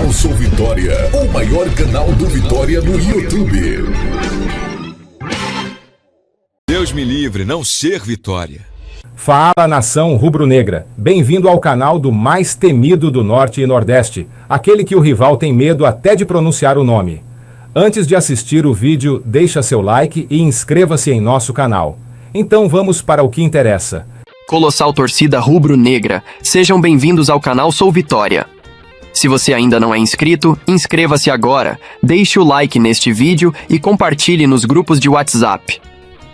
Canal Sou Vitória, o maior canal do Vitória no YouTube. Deus me livre, não ser Vitória. Fala, nação rubro-negra. Bem-vindo ao canal do mais temido do Norte e Nordeste, aquele que o rival tem medo até de pronunciar o nome. Antes de assistir o vídeo, deixa seu like e inscreva-se em nosso canal. Então vamos para o que interessa. Colossal torcida rubro-negra, sejam bem-vindos ao canal Sou Vitória. Se você ainda não é inscrito, inscreva-se agora, deixe o like neste vídeo e compartilhe nos grupos de WhatsApp.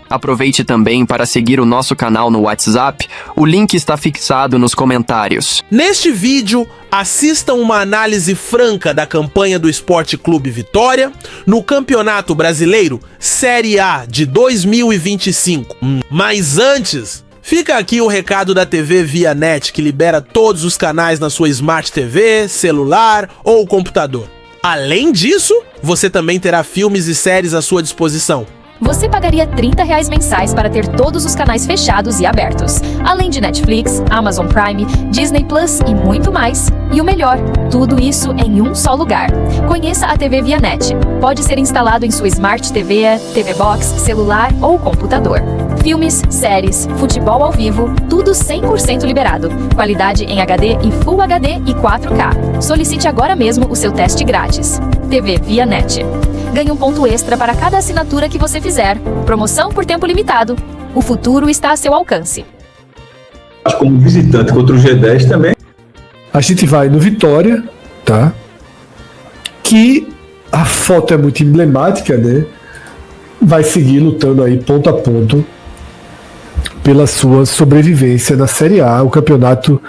Aproveite também para seguir o nosso canal no WhatsApp, o link está fixado nos comentários. Neste vídeo, assistam uma análise franca da campanha do Sport Clube Vitória no Campeonato Brasileiro Série A de 2025. Mas antes, fica aqui o recado da TV Via Net, que libera todos os canais na sua Smart TV, celular ou computador. Além disso, você também terá filmes e séries à sua disposição. Você pagaria R$30 mensais para ter todos os canais fechados e abertos, além de Netflix, Amazon Prime, Disney Plus e muito mais. E o melhor, tudo isso em um só lugar. Conheça a TV Via Net. Pode ser instalado em sua Smart TV, TV Box, celular ou computador. Filmes, séries, futebol ao vivo, tudo 100% liberado. Qualidade em HD e Full HD e 4K. Solicite agora mesmo o seu teste grátis. TV Via Net. Ganhe um ponto extra para cada assinatura que você fizer. Promoção por tempo limitado. O futuro está a seu alcance. Como visitante contra o G10 também. A gente vai no Vitória, tá? Que a foto é muito emblemática, né? Vai seguir lutando aí ponto a ponto pela sua sobrevivência na Série A. O campeonato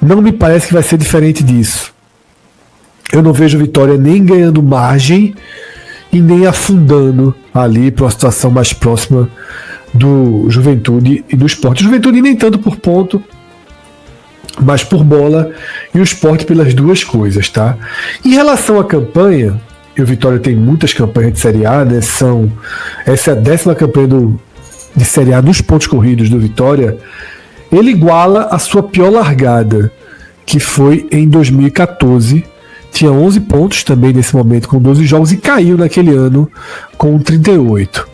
não me parece que vai ser diferente disso. Eu não vejo o Vitória nem ganhando margem e nem afundando ali para uma situação mais próxima do Juventude e do Sport. O Juventude nem tanto por ponto, mas por bola, e o Sport pelas duas coisas, tá? Em relação à campanha, e o Vitória tem muitas campanhas de Série A, né? Essa é a 10ª campanha de Série A nos pontos corridos do Vitória. Ele iguala a sua pior largada, que foi em 2014. Tinha 11 pontos também nesse momento com 12 jogos e caiu naquele ano com 38.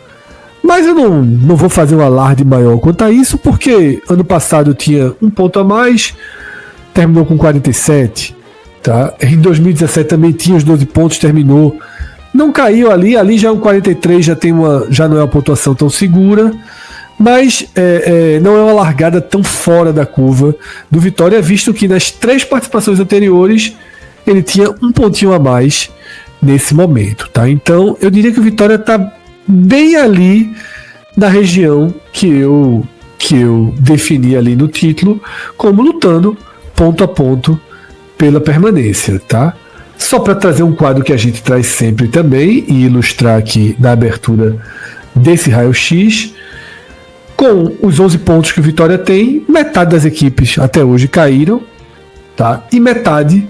Mas eu não vou fazer um alarde maior quanto a isso, porque ano passado tinha um ponto a mais, terminou com 47. Tá? Em 2017 também tinha os 12 pontos, terminou. Não caiu ali já é um 43, já não é uma pontuação tão segura, mas não é uma largada tão fora da curva do Vitória, visto que nas 3 participações anteriores ele tinha um pontinho a mais nesse momento, tá? Então eu diria que o Vitória está bem ali na região que eu defini ali no título como lutando ponto a ponto pela permanência, tá? Só para trazer um quadro que a gente traz sempre também e ilustrar aqui na abertura desse raio-x, com os 11 pontos que o Vitória tem, metade das equipes até hoje caíram, tá? E metade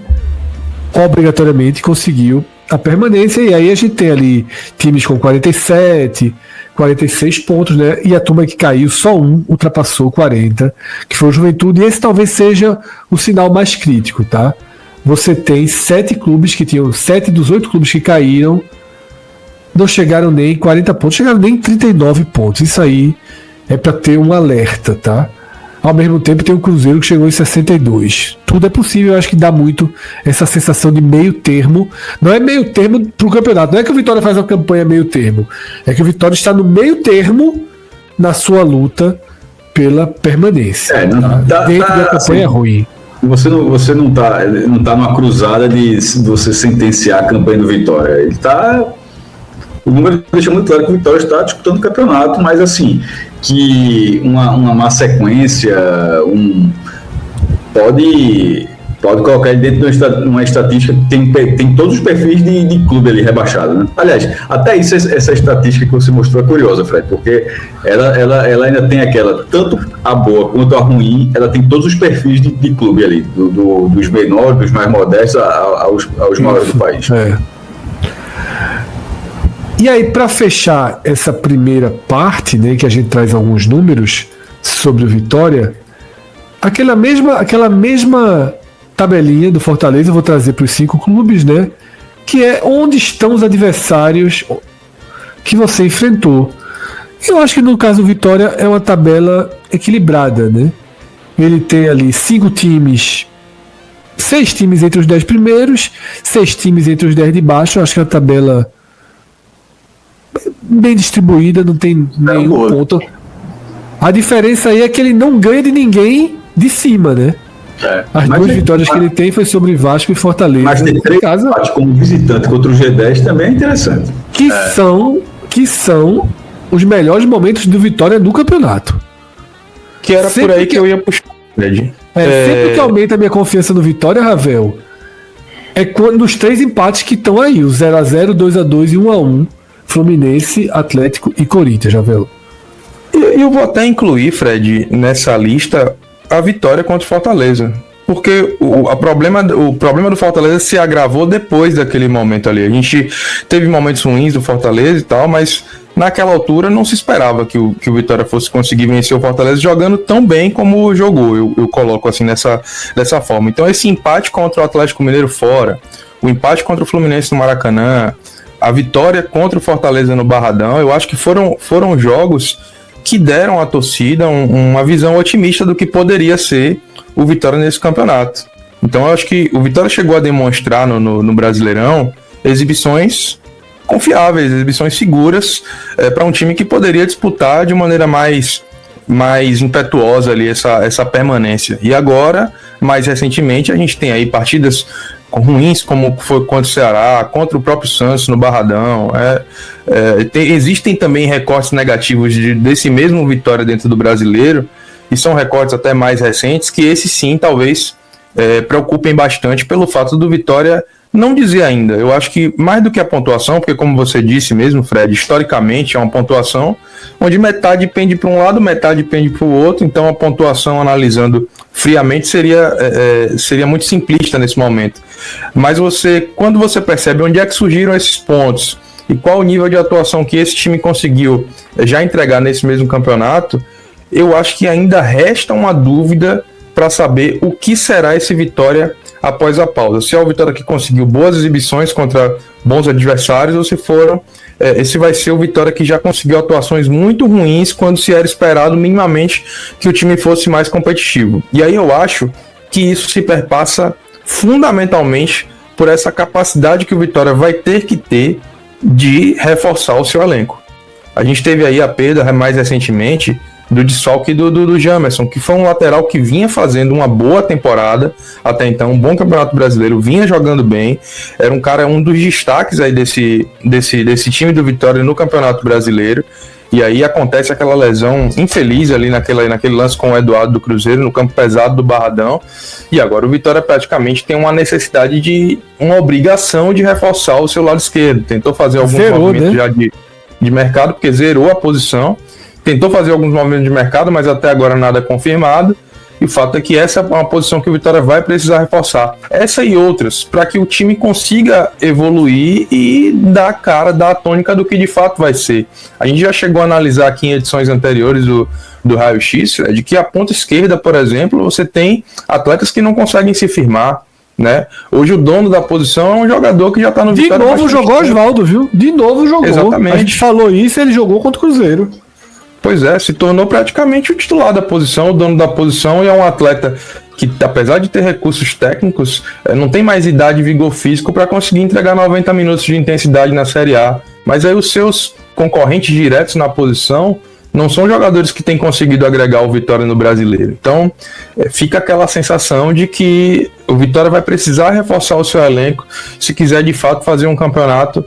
obrigatoriamente conseguiu a permanência, e aí a gente tem ali times com 47, 46 pontos, né? E a turma que caiu, só um ultrapassou 40, que foi o Juventude, e esse talvez seja o sinal mais crítico, tá? Você tem 7 clubes que tinham, 7 dos 8 clubes que caíram, não chegaram nem 40 pontos, chegaram nem 39 pontos. Isso aí é para ter um alerta, tá? Ao mesmo tempo tem o Cruzeiro que chegou em 62. Tudo é possível, eu acho que dá muito essa sensação de meio termo. Não é meio termo pro campeonato, não é que o Vitória faz uma campanha meio termo, é que o Vitória está no meio termo na sua luta pela permanência. Dentro da campanha ruim. Você não tá numa cruzada de você sentenciar a campanha do Vitória. Ele tá... O número deixa muito claro que o Vitória está disputando o campeonato, mas assim, que uma má sequência pode colocar ele dentro de uma estatística que tem todos os perfis de clube ali rebaixado, né? Aliás, até isso, essa estatística que você mostrou é curiosa, Fred, porque ela ainda tem aquela, tanto a boa quanto a ruim, ela tem todos os perfis de clube ali, dos menores, dos mais modestos aos maiores do país. E aí, para fechar essa primeira parte, né, que a gente traz alguns números sobre o Vitória, aquela mesma tabelinha do Fortaleza, eu vou trazer para os 5 clubes, né? Que é onde estão os adversários que você enfrentou. Eu acho que no caso do Vitória é uma tabela equilibrada, né? Ele tem ali 5 times, 6 times entre os 10 primeiros, 6 times entre os 10 de baixo. Eu acho que é uma tabela bem distribuída, não tem nenhum ponto. A diferença aí é que ele não ganha de ninguém de cima, né? As 2 vitórias que ele tem foi sobre Vasco e Fortaleza. Mas tem 3 empates como visitante contra o G10 também é interessante. Que são os melhores momentos do Vitória no campeonato. Que era sempre por aí que eu ia puxar, Fred. Sempre que aumenta a minha confiança no Vitória, Ravel, é quando os 3 empates que estão aí, o 0x0, 2x2 e 1x1, Fluminense, Atlético e Corinthians, Ravel. Eu vou até incluir, Fred, nessa lista a vitória contra o Fortaleza. Porque o problema do Fortaleza se agravou depois daquele momento ali. A gente teve momentos ruins do Fortaleza e tal, mas naquela altura não se esperava que o Vitória fosse conseguir vencer o Fortaleza jogando tão bem como jogou. Eu coloco assim dessa forma. Então esse empate contra o Atlético Mineiro fora, o empate contra o Fluminense no Maracanã, a vitória contra o Fortaleza no Barradão, eu acho que foram jogos que deram à torcida uma visão otimista do que poderia ser o Vitória nesse campeonato. Então eu acho que o Vitória chegou a demonstrar no Brasileirão exibições confiáveis, exibições seguras para um time que poderia disputar de maneira mais impetuosa ali essa permanência. E agora, mais recentemente, a gente tem aí partidas ruins, como foi contra o Ceará, contra o próprio Santos no Barradão. Existem também recortes negativos desse mesmo Vitória dentro do Brasileiro, e são recortes até mais recentes, que esses sim talvez preocupem bastante pelo fato do Vitória não dizer ainda. Eu acho que mais do que a pontuação, porque como você disse mesmo, Fred, historicamente é uma pontuação onde metade pende para um lado, metade pende para o outro, então a pontuação, analisando friamente, seria muito simplista nesse momento. Mas quando você percebe onde é que surgiram esses pontos e qual o nível de atuação que esse time conseguiu já entregar nesse mesmo campeonato, eu acho que ainda resta uma dúvida para saber o que será esse Vitória após a pausa. Se é o Vitória que conseguiu boas exibições contra bons adversários, ou se esse vai ser o Vitória que já conseguiu atuações muito ruins quando se era esperado minimamente que o time fosse mais competitivo. E aí eu acho que isso se perpassa fundamentalmente por essa capacidade que o Vitória vai ter que ter de reforçar o seu elenco. A gente teve aí a perda mais recentemente do desfalque do Jamerson, que foi um lateral que vinha fazendo uma boa temporada até então, um bom campeonato brasileiro, vinha jogando bem, era um dos destaques aí desse time do Vitória no campeonato brasileiro, e aí acontece aquela lesão infeliz ali naquele lance com o Eduardo do Cruzeiro, no campo pesado do Barradão, e agora o Vitória praticamente tem uma necessidade uma obrigação de reforçar o seu lado esquerdo. Tentou fazer alguns movimentos, né, já de mercado, porque zerou a posição. Tentou fazer alguns movimentos de mercado, mas até agora nada confirmado. E o fato é que essa é uma posição que o Vitória vai precisar reforçar. Essa e outras, para que o time consiga evoluir e dar a tônica do que de fato vai ser. A gente já chegou a analisar aqui em edições anteriores do Raio X, de que a ponta esquerda, por exemplo, você tem atletas que não conseguem se firmar, né? Hoje o dono da posição é um jogador que já está no Vitória. De novo jogou Oswaldo, viu? De novo jogou. Exatamente. A gente falou isso e ele jogou contra o Cruzeiro. Pois é, se tornou praticamente o titular da posição, o dono da posição, e é um atleta que, apesar de ter recursos técnicos, não tem mais idade e vigor físico para conseguir entregar 90 minutos de intensidade na Série A. Mas aí os seus concorrentes diretos na posição não são jogadores que têm conseguido agregar o Vitória no Brasileiro. Então, fica aquela sensação de que o Vitória vai precisar reforçar o seu elenco se quiser de fato fazer um campeonato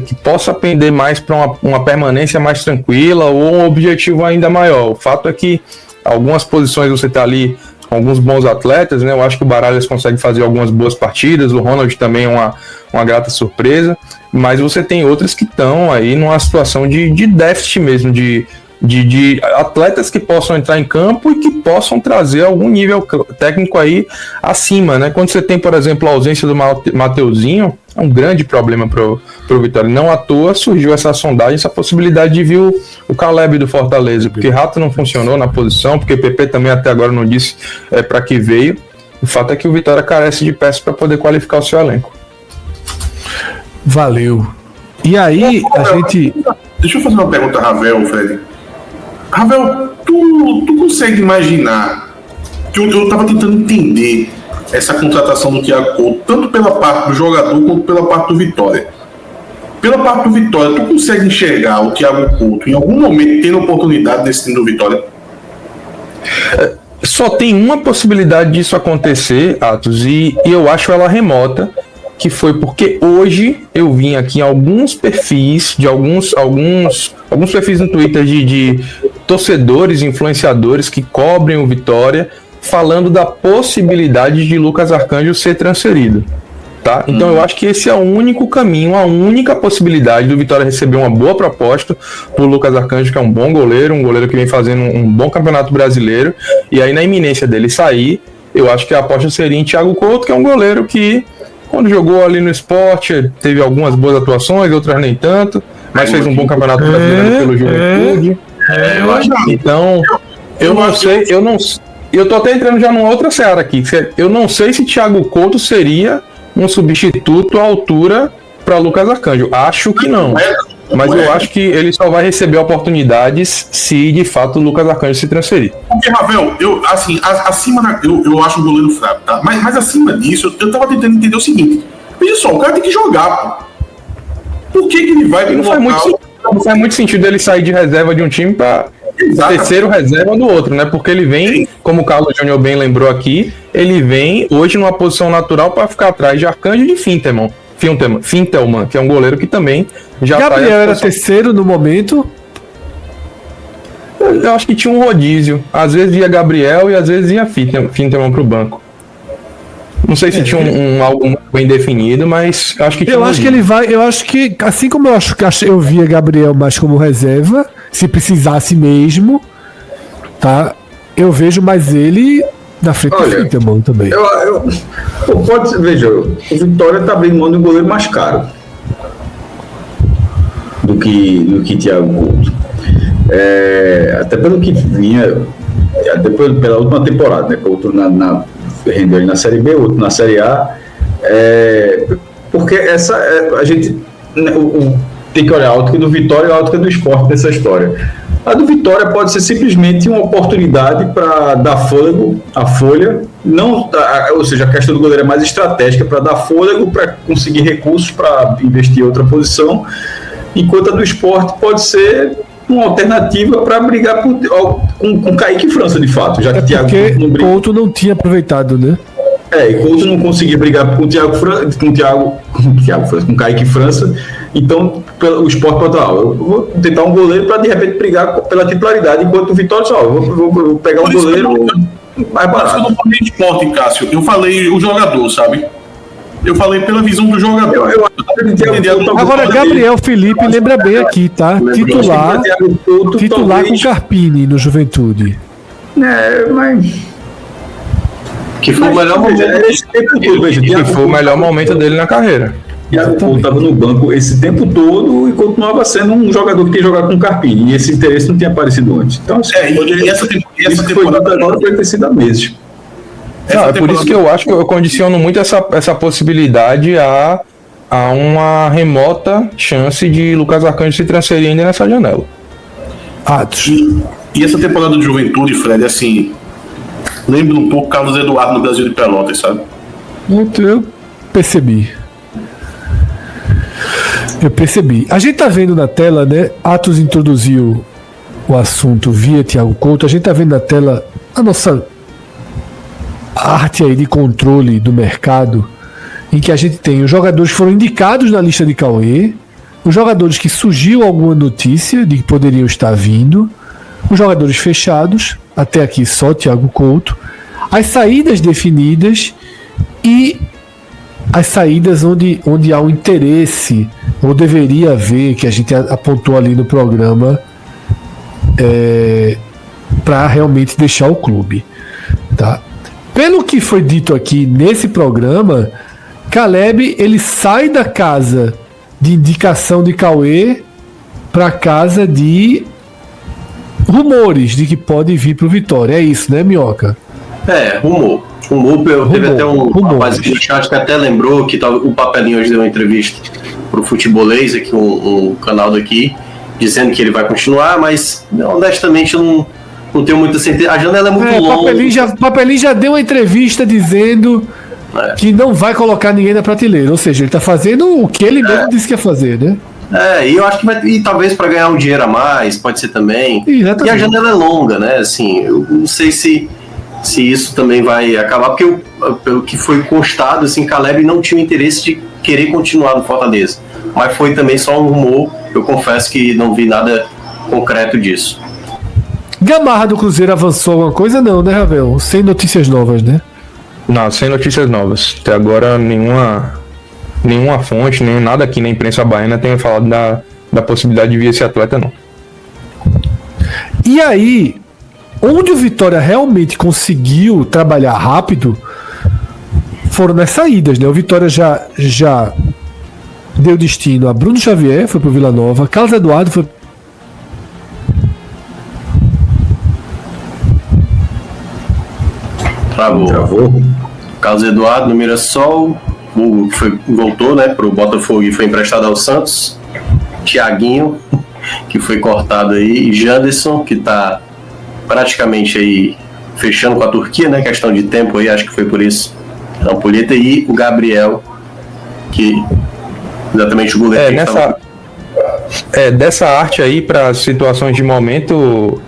que possa pender mais para uma permanência mais tranquila ou um objetivo ainda maior. O fato é que algumas posições você está ali com alguns bons atletas, né? Eu acho que o Baralhas consegue fazer algumas boas partidas, o Ronald também é uma grata surpresa, mas você tem outras que estão aí numa situação de déficit mesmo, de atletas que possam entrar em campo e que possam trazer algum nível técnico aí acima, né? Quando você tem, por exemplo, a ausência do Mateuzinho, é um grande problema pro Vitória. Não à toa surgiu essa sondagem, essa possibilidade de vir o Caleb do Fortaleza, porque Rato não funcionou na posição, porque PP também até agora não disse para que veio. O fato é que o Vitória carece de peças para poder qualificar o seu elenco. Valeu. E aí, a gente... Deixa eu fazer uma pergunta, Ravel, Fred. Ravel, tu consegue imaginar que eu tava tentando entender essa contratação do Thiago Couto, tanto pela parte do jogador quanto pela parte do Vitória. Pela parte do Vitória, tu consegue enxergar o Thiago Couto em algum momento tendo oportunidade nesse time do Vitória? Só tem uma possibilidade disso acontecer, Atos, e eu acho ela remota, que foi porque hoje eu vim aqui em alguns perfis, de alguns perfis no Twitter de torcedores, influenciadores que cobrem o Vitória, falando da possibilidade de Lucas Arcanjo ser transferido. Tá? Então eu acho que esse é o único caminho, a única possibilidade do Vitória receber uma boa proposta por Lucas Arcanjo, que é um bom goleiro, um goleiro que vem fazendo um bom campeonato brasileiro, e aí na iminência dele sair, eu acho que a aposta seria em Thiago Couto, que é um goleiro que, quando jogou ali no Sport, teve algumas boas atuações, outras nem tanto, mas fez um bom campeonato brasileiro pelo Juventude. Então, eu tô até entrando já numa outra seara aqui, eu não sei se Thiago Couto seria um substituto à altura para Lucas Arcanjo. Acho que não. Mas eu acho que ele só vai receber oportunidades se de fato o Lucas Arcanjo se transferir. Porque, Ravel, eu acho o goleiro fraco, tá? Mas acima disso, eu tava tentando entender o seguinte. Veja só, o cara tem que jogar, pô. Por que ele vai não faz muito sentido ele sair de reserva de um time para terceiro reserva do outro, né? Porque ele vem, como o Carlos Júnior bem lembrou aqui, ele vem hoje numa posição natural para ficar atrás de Arcanjo e de Fintelman, que é um goleiro que também já Gabriel era terceiro no momento. Eu acho que tinha um rodízio. Às vezes ia Gabriel e às vezes ia Fintelman pro banco. Não sei se tinha algo muito bem definido, mas acho que tinha. Eu acho que ele vai. Eu acho que, assim como eu via Gabriel mais como reserva, se precisasse mesmo, tá? Eu vejo mais ele na frente do Fintelman também. Veja, o Vitória tá abrindo mão de um goleiro mais caro do que Thiago Couto. Até pelo que vinha, depois pela última temporada, né? Couto rendeu ele na Série B, outro na Série A, porque a gente tem que olhar a ótica do Vitória e a ótica do Sport nessa história. A do Vitória pode ser simplesmente uma oportunidade para dar fôlego à folha, ou seja, a questão do goleiro é mais estratégica para dar fôlego, para conseguir recursos para investir em outra posição, enquanto a do Sport pode ser uma alternativa para brigar com Kaique França, de fato, já que Thiago Couto não tinha aproveitado, né? E Couto não conseguia brigar com Kaique França, então o Sport pode falar, eu vou tentar um goleiro para de repente brigar pela titularidade, enquanto o Vitória só, vou pegar um goleiro mais barato. Eu não falei esporte, Cássio, eu falei o jogador, sabe? Eu falei pela visão do jogador. Agora, Gabriel Felipe lembra bem aqui, tá? Titular com Carpini no Juventude. Mas... Que foi o melhor momento que foi o melhor momento dele na carreira. Thiago Couto estava no banco esse tempo todo e continuava sendo um jogador que tem jogado com Carpini. E esse interesse não tinha aparecido antes. Então, essa temporada agora foi ter sido há meses. É por isso que eu acho que eu condiciono muito essa possibilidade a uma remota chance de Lucas Arcanjo se transferir ainda nessa janela. E essa temporada de Juventude, Fred, assim, lembra um pouco Carlos Eduardo no Brasil de Pelotas, sabe? Eu percebi. A gente tá vendo na tela, né? Atos introduziu o assunto via Thiago Couto. A gente tá vendo na tela a nossa arte aí de controle do mercado, em que a gente tem os jogadores que foram indicados na lista de Cauê, os jogadores que surgiu alguma notícia de que poderiam estar vindo, os jogadores fechados, até aqui só Thiago Couto, as saídas definidas e as saídas onde há um interesse, ou deveria haver, que a gente apontou ali no programa, para realmente deixar o clube, tá? Pelo que foi dito aqui nesse programa, Caleb ele sai da casa de indicação de Cauê para casa de rumores de que pode vir para o Vitória. É isso, né, Minhoca? Rumor. Teve até um rapaz aqui no chat que até lembrou que o Papelinho hoje deu uma entrevista pro Futebolês, aqui um canal daqui, dizendo que ele vai continuar, mas honestamente eu não tenho muita certeza. A janela é muito longa. Papelinho já deu uma entrevista dizendo que não vai colocar ninguém na prateleira, ou seja, ele tá fazendo o que ele mesmo disse que ia fazer, né? E eu acho que e talvez para ganhar um dinheiro a mais, pode ser também. Exatamente. E a janela é longa, né? Assim, eu não sei se isso também vai acabar, porque pelo que foi constado, assim, Caleb não tinha interesse de querer continuar no Fortaleza. Mas foi também só um rumor, eu confesso que não vi nada concreto disso. Gamarra do Cruzeiro avançou alguma coisa? Não, né, Ravel? Sem notícias novas, né? Não, sem notícias novas. Até agora nenhuma fonte, nem nada aqui na imprensa baiana tenha falado da possibilidade de vir esse atleta, não. E aí, onde o Vitória realmente conseguiu trabalhar rápido foram nas saídas, né? O Vitória já deu destino a Bruno Xavier, foi pro Vila Nova, Carlos Eduardo foi... Travou. Carlos Eduardo no Mirassol, Hugo que voltou, né, pro Botafogo e foi emprestado ao Santos, Thiaguinho, que foi cortado aí, e Janderson, que tá praticamente aí fechando com a Turquia, né, questão de tempo aí, acho que foi por isso, a Ampulheta, e o Gabriel, que exatamente o goleiro dessa arte aí para situações de momento,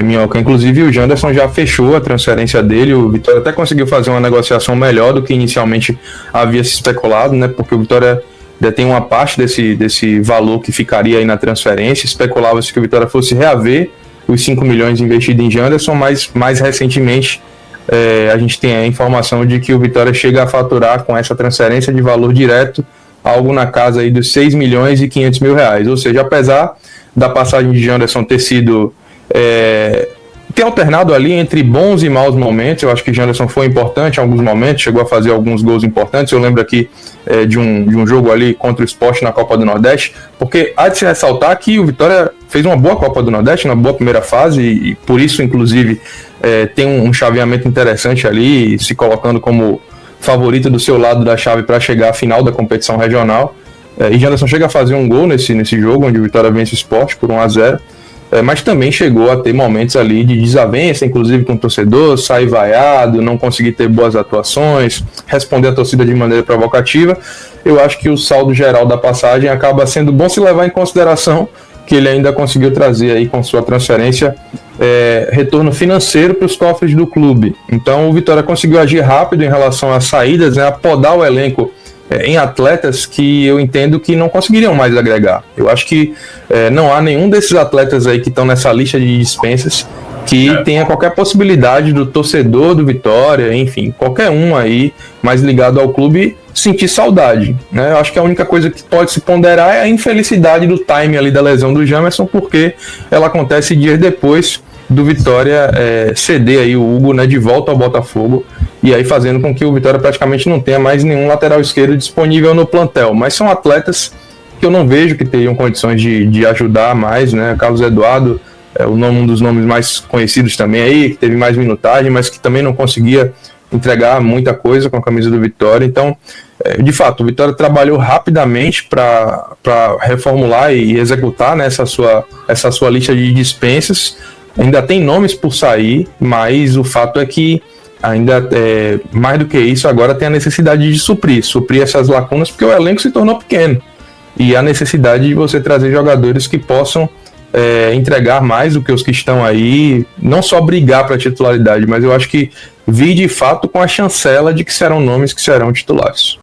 Minhoca, inclusive o Janderson já fechou a transferência dele, o Vitória até conseguiu fazer uma negociação melhor do que inicialmente havia se especulado, né, porque o Vitória detém uma parte desse valor que ficaria aí na transferência, especulava-se que o Vitória fosse reaver os 5 milhões investidos em Janderson, mas mais recentemente a gente tem a informação de que o Vitória chega a faturar com essa transferência de valor direto algo na casa aí dos 6 milhões e 500 mil reais, ou seja, apesar da passagem de Janderson ter sido ter alternado ali entre bons e maus momentos, eu acho que Janderson foi importante em alguns momentos, chegou a fazer alguns gols importantes, eu lembro aqui de um jogo ali contra o Sport na Copa do Nordeste, porque há de se ressaltar que o Vitória fez uma boa Copa do Nordeste, uma boa primeira fase, e por isso, inclusive, tem um chaveamento interessante ali, se colocando como favorito do seu lado da chave para chegar à final da competição regional, e Janderson chega a fazer um gol nesse jogo, onde o Vitória vence o Sport por 1-0, mas também chegou a ter momentos ali de desavença, inclusive com o torcedor, sair vaiado, não conseguir ter boas atuações, responder a torcida de maneira provocativa. Eu acho que o saldo geral da passagem acaba sendo bom se levar em consideração que ele ainda conseguiu trazer aí com sua transferência retorno financeiro para os cofres do clube. Então o Vitória conseguiu agir rápido em relação às saídas, né, a podar o elenco em atletas que eu entendo que não conseguiriam mais agregar. Eu acho que não há nenhum desses atletas aí que estão nessa lista de dispensas que tenha qualquer possibilidade do torcedor do Vitória, enfim, qualquer um aí mais ligado ao clube sentir saudade, né? Eu acho que a única coisa que pode se ponderar é a infelicidade do time ali da lesão do Jamerson, porque ela acontece dias depois do Vitória ceder aí o Hugo, né, de volta ao Botafogo, e aí fazendo com que o Vitória praticamente não tenha mais nenhum lateral esquerdo disponível no plantel. Mas são atletas que eu não vejo que teriam condições de ajudar mais, né? Carlos Eduardo um dos nomes mais conhecidos também aí, que teve mais minutagem, mas que também não conseguia entregar muita coisa com a camisa do Vitória. Então, de fato, o Vitória trabalhou rapidamente para reformular e executar, né, essa sua lista de dispensas. Ainda tem nomes por sair, mas o fato é que ainda mais do que isso, agora tem a necessidade de suprir essas lacunas, porque o elenco se tornou pequeno, e a necessidade de você trazer jogadores que possam entregar mais do que os que estão aí, não só brigar para a titularidade, mas eu acho que vir de fato com a chancela de que serão nomes que serão titulares.